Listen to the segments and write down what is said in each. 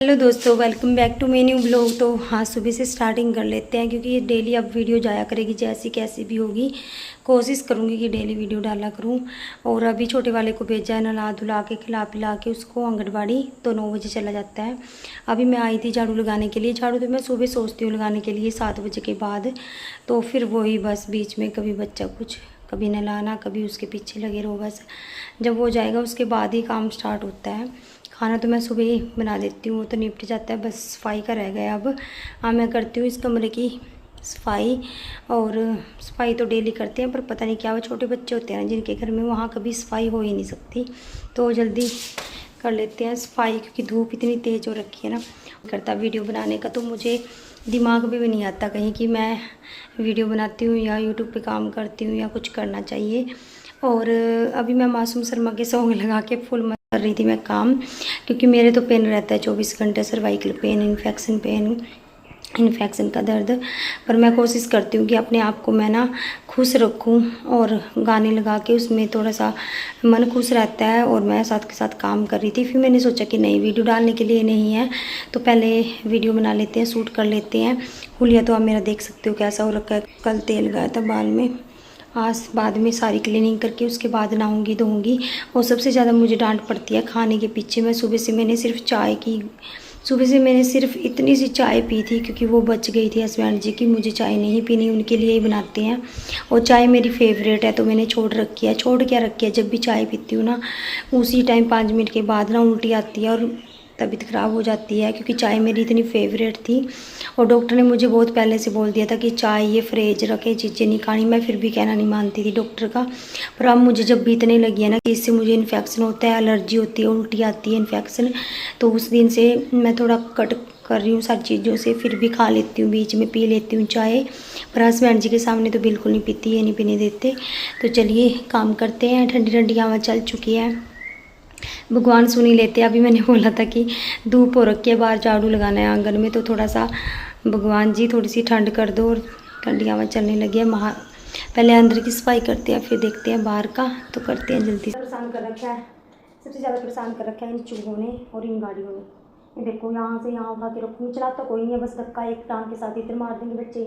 Hello दोस्तों, welcome back to मेरी new blog. तो हाँ, सुबह से स्टार्टिंग कर लेते हैं क्योंकि ये डेली अब वीडियो जाया करेगी, जैसी कैसी भी होगी। कोशिश करूँगी कि डेली वीडियो डाला करूँ। और अभी छोटे वाले को भेजा है, नहला धुला के खिला पिला के उसको आंगनबाड़ी, तो 9 बजे चला जाता है। अभी मैं आई थी झाड़ू लगाने के लिए। झाड़ू तो मैं सुबह सोचती हूँ लगाने के लिए 7 बजे के बाद, तो फिर वही बस बीच में कभी बच्चा कुछ, कभी नहलाना, कभी उसके पीछे लगे रहो। बस जब वो जाएगा उसके बाद ही काम स्टार्ट होता है। खाना तो मैं सुबह ही बना देती हूँ, वो तो निपट जाता है, बस सफाई का रह गया अब। हाँ, मैं करती हूँ इस कमरे की सफाई। और सफाई तो डेली करते हैं, पर पता नहीं क्या वो छोटे बच्चे होते हैं ना जिनके घर में, वहाँ कभी सफाई हो ही नहीं सकती, तो जल्दी कर लेते हैं सफाई क्योंकि धूप इतनी तेज़ हो रखी है ना। करता वीडियो बनाने का तो मुझे दिमाग में भी नहीं आता कहीं कि मैं वीडियो बनाती हूँ या यूट्यूब पे काम करती हूँ या कुछ करना चाहिए। और अभी मैं मासूम शर्मा के सॉन्ग लगा के फुल कर रही थी मैं काम, क्योंकि मेरे तो पेन रहता है 24 घंटे, सर्वाइकल पेन, इन्फेक्शन का दर्द। पर मैं कोशिश करती हूँ कि अपने आप को मैं ना खुश रखूँ, और गाने लगा के उसमें थोड़ा सा मन खुश रहता है। और मैं साथ के साथ काम कर रही थी, फिर मैंने सोचा कि नहीं, वीडियो डालने के लिए नहीं है तो पहले वीडियो बना लेते हैं, शूट कर लेते हैं। हुलिया तो आप मेरा देख सकते हो कैसा हो रखा है, कल तेल गया था बाल में। आज बाद में सारी क्लीनिंग करके उसके बाद नहाऊंगी धोऊंगी। और सबसे ज़्यादा मुझे डांट पड़ती है खाने के पीछे। सुबह से मैंने सिर्फ इतनी सी चाय पी थी क्योंकि वो बच गई थी हस्बैंड जी की, मुझे चाय नहीं पीनी, उनके लिए ही बनाते हैं। और चाय मेरी फेवरेट है तो मैंने छोड़ रखी है। छोड़ क्या रखी है, जब भी चाय पीती हूँ ना उसी टाइम 5 मिनट के बाद ना उल्टी आती है और तबीयत ख़राब हो जाती है, क्योंकि चाय मेरी इतनी फेवरेट थी। और डॉक्टर ने मुझे बहुत पहले से बोल दिया था कि चाय ये फ्रिज रखे चीज़ें नहीं खानी। मैं फिर भी कहना नहीं मानती थी डॉक्टर का। पर अब मुझे जब बीतने लगी है ना कि इससे मुझे इन्फेक्शन होता है, एलर्जी होती है, उल्टी आती है, इन्फेक्शन, तो उस दिन से मैं थोड़ा कट कर रही हूँ सारी चीज़ों से। फिर भी खा लेती हूँ, बीच में पी लेती हूँ चाय, पर हस्बैंड जी के सामने तो बिल्कुल नहीं पीती, ये नहीं पीने देते। तो चलिए काम करते हैं। ठंडी ठंडी हवा चल चुकी है, भगवान सुन ही लेते हैं। अभी मैंने बोला था कि धूप हो रखी है, बाहर झाड़ू लगाना है आंगन में, तो थोड़ा सा भगवान जी थोड़ी सी ठंड कर दो। और ठंडी हवा चलने लगी है। पहले अंदर की सफाई करते हैं, फिर देखते हैं बाहर का, तो करते हैं जल्दी। परेशान कर रखा है, सबसे ज़्यादा परेशान कर रखा है इन चूहों ने और इन गाड़ियों ने। ये देखो, यहाँ से यहाँ उठा के रखूँगी, चलाता कोई नहीं है, बस धक्का एक टांग के साथ इधर मार देंगे बच्चे,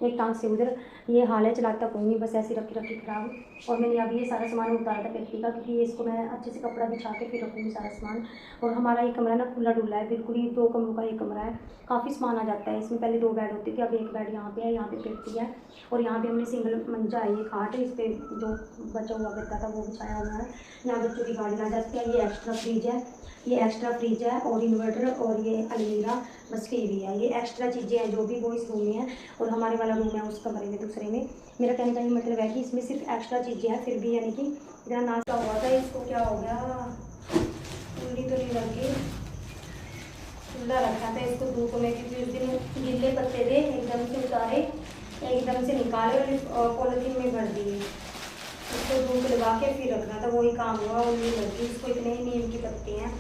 एक टांग से उधर, ये हाल है, चलाता कोई नहीं, बस ऐसे रखी रखी खराब। और मैंने अभी ये सारा सामान उतारा था पेटी का, क्योंकि इसको मैं अच्छे से कपड़ा बिछा के फिर रखूँगी सारा सामान। और हमारा ये कमरा ना खुला डुला है बिल्कुल ही, 2 कमरों का ये कमरा है, काफ़ी सामान आ जाता है इसमें। पहले 2 बेड होती थी, अब 1 बेड यहाँ पे है, यहाँ पे पेटी है। और यहाँ पे हमने सिंगल मंजा है, ये खाट है, इस पर जो बचा हुआ गद्दा था वो बिछाया हुआ है। यहाँ बच्चों की गाड़ी आ जाती है। ये एक्स्ट्रा फ्रिज है, ये एक्स्ट्रा फ्रिज है, और इन्वर्टर, और ये अलमीरा, बस टीवी है। ये एक्स्ट्रा चीज़ें हैं जो भी वो इस रूम में है। और हमारे वाला रूम है उस कमरे में, दूसरे में। मेरा कहने का ये मतलब है कि इसमें सिर्फ एक्स्ट्रा चीज़ें हैं, फिर भी यानी कि इतना नाश्ता हुआ था, इसको क्या हो गया, उल्टी तो नहीं लग गई, खुला रखा था इसको धूप में, क्योंकि उस दिन गिले पत्ते थे, एकदम से उतारे, एकदम से निकाले और पॉलिथीन में भर दिए। इसको धूप लगा के फिर रखना था, वही काम हुआ, उल्ली लगी। इसको इतने ही नीम के पत्ते हैं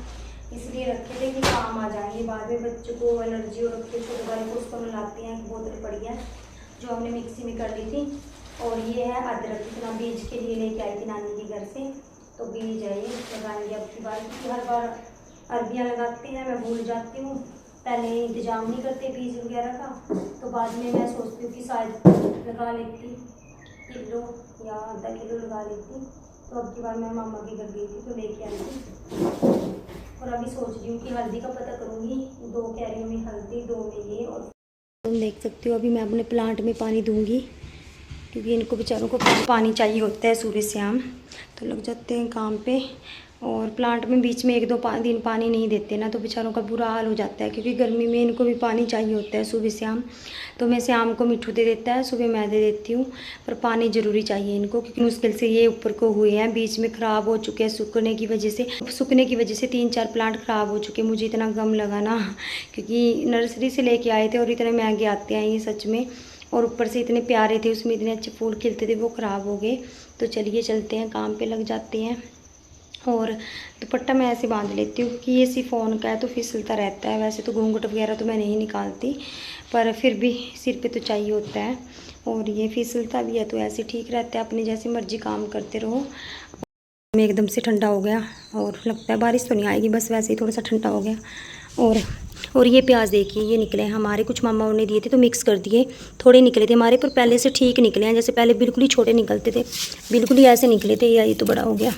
इसलिए रखे थे कि काम आ जाएंगे बाद में, बच्चों को एलर्जी हो रखी है, छोटे वाले को उसको मिलाते हैं। एक बोतल पड़ी है जो हमने मिक्सी में कर ली थी। और ये है अदरक, इतना बीज के लिए लेके आई थी नानी के घर से, तो बीज है ये, लगाएंगे अब की बार, क्योंकि हर बार अरबियाँ लगाते हैं, मैं भूल जाती हूँ, पहले इंतजाम नहीं करते बीज वगैरह का, तो बाद में मैं सोचती हूँ कि शायद लगा लेती, किलो या आधा किलो लगा लेती। तो अब की बार मैं मामा के घर गई थी तो लेके आई थी। और अभी सोच रही हूँ कि हल्दी का पता करूँगी, 2 कैरियों में हल्दी, 2 में ये। और तुम देख सकते हो अभी मैं अपने प्लांट में पानी दूँगी, क्योंकि इनको बेचारों को पानी चाहिए होता है सुबह शाम, तो लग जाते हैं काम पे। और प्लांट में बीच में 1-2 दिन पानी नहीं देते ना, तो बेचारों का बुरा हाल हो जाता है, क्योंकि गर्मी में इनको भी पानी चाहिए होता है सुबह शाम। तो मैं शाम को मिट्ठू दे देता है, सुबह मैं दे देती हूँ, पर पानी ज़रूरी चाहिए इनको, क्योंकि मुश्किल से ये ऊपर को हुए हैं, बीच में ख़राब हो चुके हैं सूखने की वजह से 3-4 प्लांट ख़राब हो चुके। मुझे इतना गम लगा ना, क्योंकि नर्सरी से लेके आए थे और इतने महंगे आते हैं ये सच में, और ऊपर से इतने प्यारे थे, उसमें इतने अच्छे फूल खिलते थे, वो ख़राब हो गए। तो चलिए चलते हैं, काम पे लग जाते हैं। और दुपट्टा मैं ऐसे बांध लेती हूँ क्योंकि ये शिफॉन का है तो फिसलता रहता है। वैसे तो घूंघट वगैरह तो मैं नहीं निकालती, पर फिर भी सिर पे तो चाहिए होता है, और ये फिसलता भी है तो ऐसे ठीक रहता है, अपनी जैसी मर्जी काम करते रहो। में एकदम से ठंडा हो गया, और लगता है बारिश तो नहीं आएगी, बस वैसे ही थोड़ा सा ठंडा हो गया। और और ये प्याज देखिए ये निकले हैं हमारे, कुछ मामाओं ने दिए थे तो मिक्स कर दिए, थोड़े निकले थे हमारे, पर पहले से ठीक निकले हैं। जैसे पहले बिल्कुल ही छोटे निकलते थे, बिल्कुल ही ऐसे निकले थे, या ये तो बड़ा हो गया,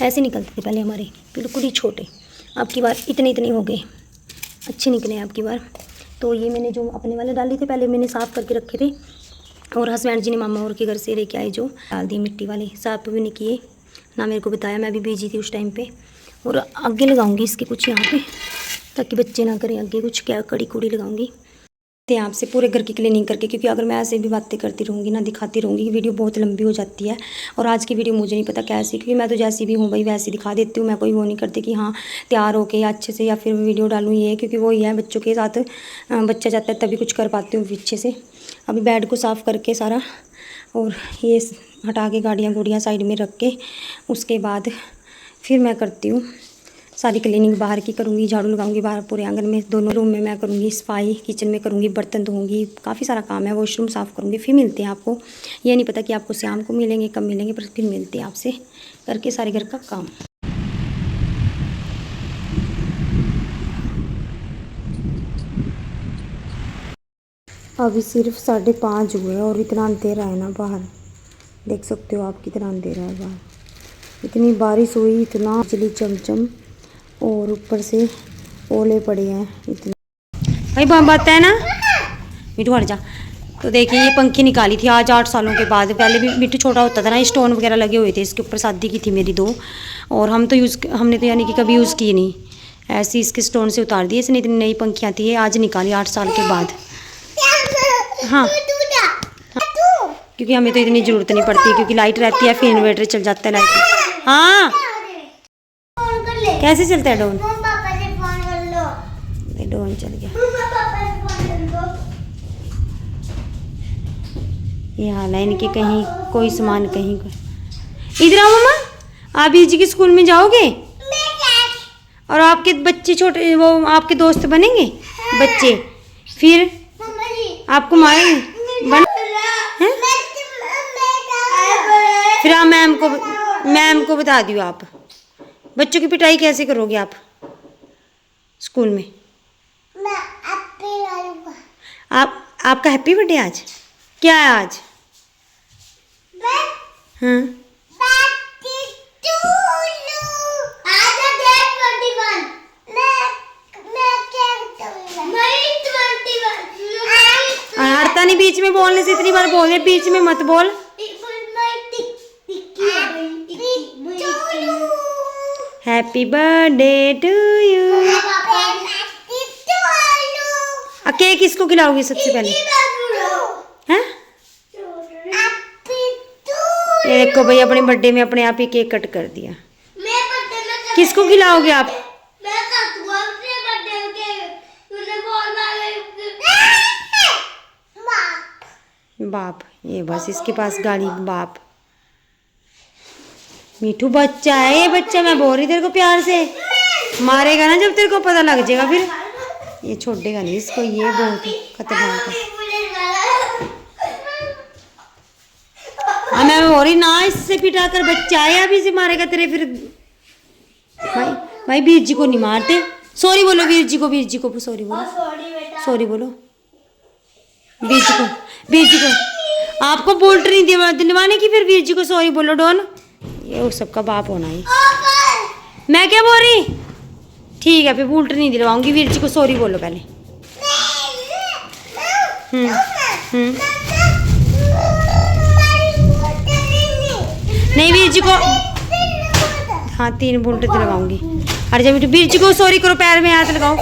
ऐसे निकलते थे पहले हमारे बिल्कुल ही छोटे। अब की बार इतने इतने हो गए, अच्छे निकले हैं अब की बार। तो ये मैंने जो अपने वाले डाले थे पहले मैंने साफ़ करके रखे थे, और हस्बैंड जी ने मामा और के घर से लेके आए जो डाल दिए मिट्टी वाले, साफ भी नहीं किए ना, मेरे को बताया, मैं भी बिजी थी उस टाइम पे। और आगे लगाऊंगी इसके कुछ यहाँ पे, ताकि बच्चे ना करें आगे कुछ, क्या कड़ी कुड़ी लगाऊंगी यहाँ से पूरे घर की क्लीनिंग करके, क्योंकि अगर मैं ऐसे भी बातें करती रहूँगी ना, दिखाती रहूँगी, वीडियो बहुत लंबी हो जाती है। और आज की वीडियो मुझे नहीं पता कैसी, क्योंकि मैं तो जैसी भी हूँ भाई वैसी दिखा देती हूँ, मैं कोई वो नहीं करती कि हाँ तैयार होके या अच्छे से या फिर वीडियो डालूँ ये, क्योंकि वो ही है बच्चों के साथ, बच्चा जाता है तभी कुछ कर पाती हूँ पीछे से। अभी बेड को साफ़ करके सारा, और ये हटा के गाड़ियाँ गुड़ियाँ साइड में रख के, उसके बाद फिर मैं करती हूँ सारी क्लीनिंग, बाहर की करूँगी, झाड़ू लगाऊंगी बाहर पूरे आंगन में, दोनों रूम में मैं करूँगी सफाई, किचन में करूँगी, बर्तन धोऊंगी, काफ़ी सारा काम है, वॉशरूम साफ़ करूँगी। फिर मिलते हैं आपको, ये नहीं पता कि आपको शाम को मिलेंगे कब मिलेंगे, पर फिर मिलते हैं आपसे करके सारे घर का काम। अभी सिर्फ 5:30 हुए और इतना अंधेरा है ना बाहर, देख सकते हो आप कितना अंधेरा है बाहर, इतनी बारिश हुई, इतना बिजली चमचम, और ऊपर से ओले पड़े हैं इतने। भाई बात है ना मिठू, हट जा। तो देखिए ये पंखी निकाली थी आज 8 सालों के बाद, पहले भी मिठू छोटा होता था ना, स्टोन वगैरह लगे हुए थे इसके ऊपर, शादी की थी मेरी 2, और हमने तो यानी कि कभी यूज़ की नहीं, ऐसे इसके स्टोन से उतार दिए इसने, इतनी नई पंखियाँ थी ये, आज निकाली 8 साल के बाद। हाँ, क्योंकि हमें तो इतनी ज़रूरत नहीं पड़ती, क्योंकि लाइट रहती है, फिर इन्वर्टर चल जाता है लाइट। हाँ कैसे चलता है डोन, डोन चल गया। ये हाल है इनके, कहीं कोई सामान कहीं कोई। इधर आओ मम्मा, आप जी के स्कूल में जाओगे, और आपके बच्चे छोटे, वो आपके दोस्त बनेंगे बच्चे, फिर आपको मारेंगे बन हैं? फिर आप मैम को बता दियो, आप बच्चों की पिटाई कैसे करोगे आप स्कूल में। आपका हैप्पी बर्थडे आज, क्या है आज। हाँ हटता नहीं, बीच में बोलने से, इतनी बार बोले बीच में मत बोल। Happy birthday to you. Cake किसको खिलाओगी सबसे पहले, हैं? ये देखो भाई अपने बर्थडे में अपने आप ही केक कट कर दिया। किसको खिलाओगे आप। बाप, ये बस इसके पास गाली बाप। मीठू बच्चा है ये, बच्चा, मैं बोल रही तेरे को प्यार से, मारेगा ना जब तेरे को पता लग जाएगा, फिर ये छोड़ेगा नहीं इसको, ये बहुत खतरनाक है। मैं बोल रही ना इससे पिटा कर, बच्चा है अभी से मारेगा तेरे, फिर भाई वीर जी को नहीं मारते। सॉरी बोलो वीर जी को, वीर जी को सॉरी बोलो, सॉरी बोलो वीर जी को, वीर जी को। आपको बोल्ट नहीं दिलवाने की, फिर वीर जी को सॉरी बोलो डॉन, ये उस सबका बाप होना ही। मैं क्या बोल रही, ठीक है फिर बोल्ट नहीं दिलवाऊंगी, वीर जी को सॉरी बोलो पहले। नहीं वीर जी को, हाँ 3 बोल्ट दिलवाऊंगी। अरे जब वीर जी को सॉरी करो, पैर में हाथ लगाओ,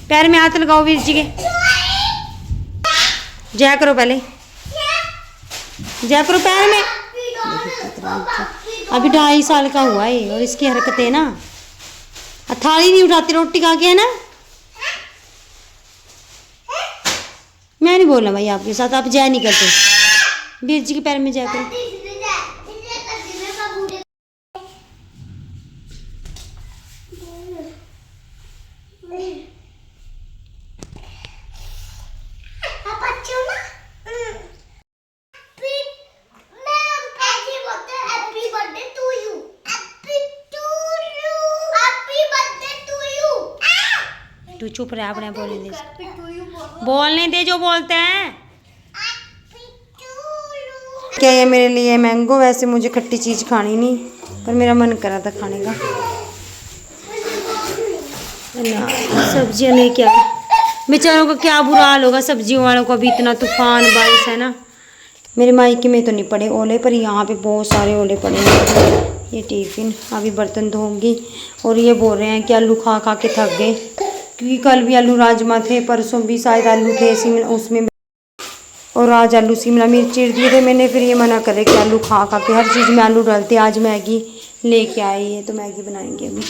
पैर में हाथ लगाओ वीर जी के, जय करो पहले, जय करो पैर में। अभी 2.5 साल का हुआ है और इसकी हरकतें ना, थाली नहीं उठाती रोटी खा के, है ना। मैं नहीं बोलना भाई आपके साथ, आप जय नहीं करते, वीर जी के पैर में जय करो। चुप रहा, अपने बोलने दे, बोलने दे जो बोलते हैं। क्या ये मेरे लिए मैंगो, वैसे मुझे खट्टी चीज़ खानी नहीं, पर मेरा मन करा था खाने का। सब्जियां लेके आ, बेचारों का क्या बुरा हाल होगा सब्जियों वालों का भी, इतना तूफान बारिश है ना। मेरे मायके में तो नहीं पड़े ओले, पर यहाँ पे बहुत सारे ओले पड़े हैं। ये टिफिन अभी बर्तन धोऊंगी। और ये बोल रहे हैं कि आलू खा खा के थक गए, क्योंकि कल भी आलू राजमा थे, परसों भी शायद आलू थे शिमला उसमें, और आज आलू शिमला मिर्च चीर दिए थे मैंने। फिर ये मना करे कि आलू खा खा के हर चीज़ में आलू डालते। आज मैगी लेके आई है तो मैगी बनाएंगे अभी।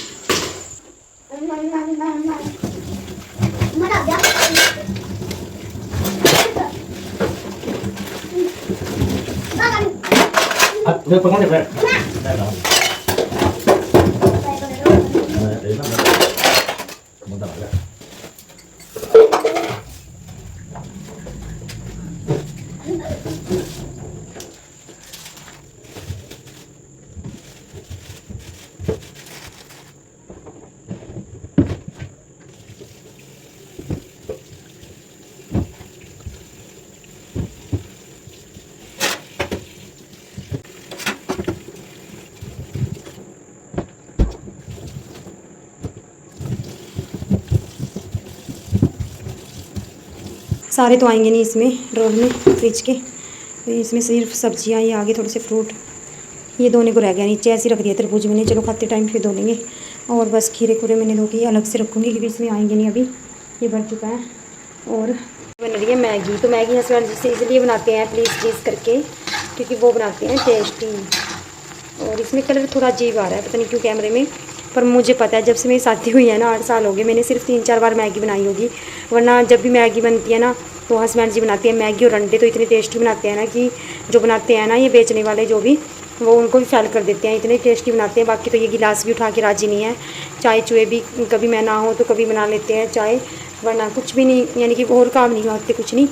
सारे तो आएंगे नहीं इसमें ड्रॉर में फ्रिज के, तो इसमें सिर्फ सब्जियां, ये आगे थोड़े से फ्रूट, ये धोने को रह गया नीचे, ऐसे रख दिया तरबूज मैंने, चलो खाते टाइम फिर धो लेंगे। और बस खीरे खूरे मैंने धो के अलग से रखूँगी क्योंकि इसमें आएंगे नहीं अभी, ये भर चुका है। और बन रही है मैगी, तो मैगी हस्बैंड जी से इसलिए बनाते हैं प्लीज़ करके, क्योंकि वो बनाते हैं टेस्टी। और इसमें कलर थोड़ा अजीब आ रहा है, पता नहीं क्यों कैमरे में, पर मुझे पता है जब से मेरी शादी हुई है ना 8 साल हो गए, मैंने सिर्फ 3-4 बार मैगी बनाई होगी, वरना जब भी मैगी बनती है ना तो हस्बैंड जी बनाते हैं मैगी। और अंडे तो इतने टेस्टी बनाते हैं ना कि जो बनाते हैं ना ये बेचने वाले जो भी, वो उनको भी फेल कर देते हैं, इतने टेस्टी बनाते हैं। बाकी तो ये गिलास भी उठा के राजी नहीं है। चाय चुए भी कभी मैं ना हो तो कभी बना लेते हैं चाय, वरना कुछ भी नहीं, यानी कि और काम नहीं होते कुछ नहीं।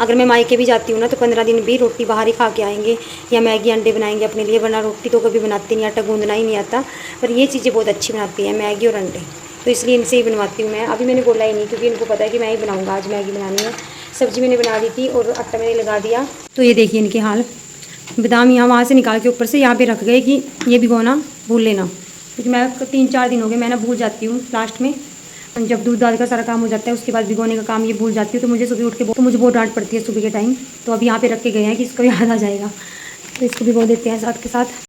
अगर मैं मायके भी जाती हूँ ना तो 15 दिन भी रोटी बाहर ही खा के आएंगे, या मैगी अंडे बनाएंगे अपने लिए, वरना रोटी तो कभी बनाते नहीं, आटा गूंदना ही नहीं आता। पर ये चीज़ें बहुत अच्छी बनाती हैं मैगी और अंडे, तो इसलिए इनसे ही बनवाती हूँ मैं। अभी मैंने बोला ही नहीं क्योंकि इनको पता है कि मैं ही बनाऊँगा, आज मैगी बनानी है। सब्ज़ी मैंने बना दी थी और आटा मैंने लगा दिया। तो ये देखिए इनके हाल, बादाम यहाँ वहाँ से निकाल के ऊपर से यहाँ पे रख गए कि ये भिगोना भूल लेना, क्योंकि मैं 3-4 दिन हो गए मैं ना भूल जाती हूँ लास्ट में, जब दूध दाल का सारा काम हो जाता है उसके बाद भिगोने का काम ये भूल जाती हूँ। तो मुझे सुबह उठ के तो मुझे बहुत डांट पड़ती है सुबह के टाइम। तो अभी यहाँ पे रख के गए हैं कि इसको याद आ जाएगा, तो इसको भिगो देते हैं साथ के साथ।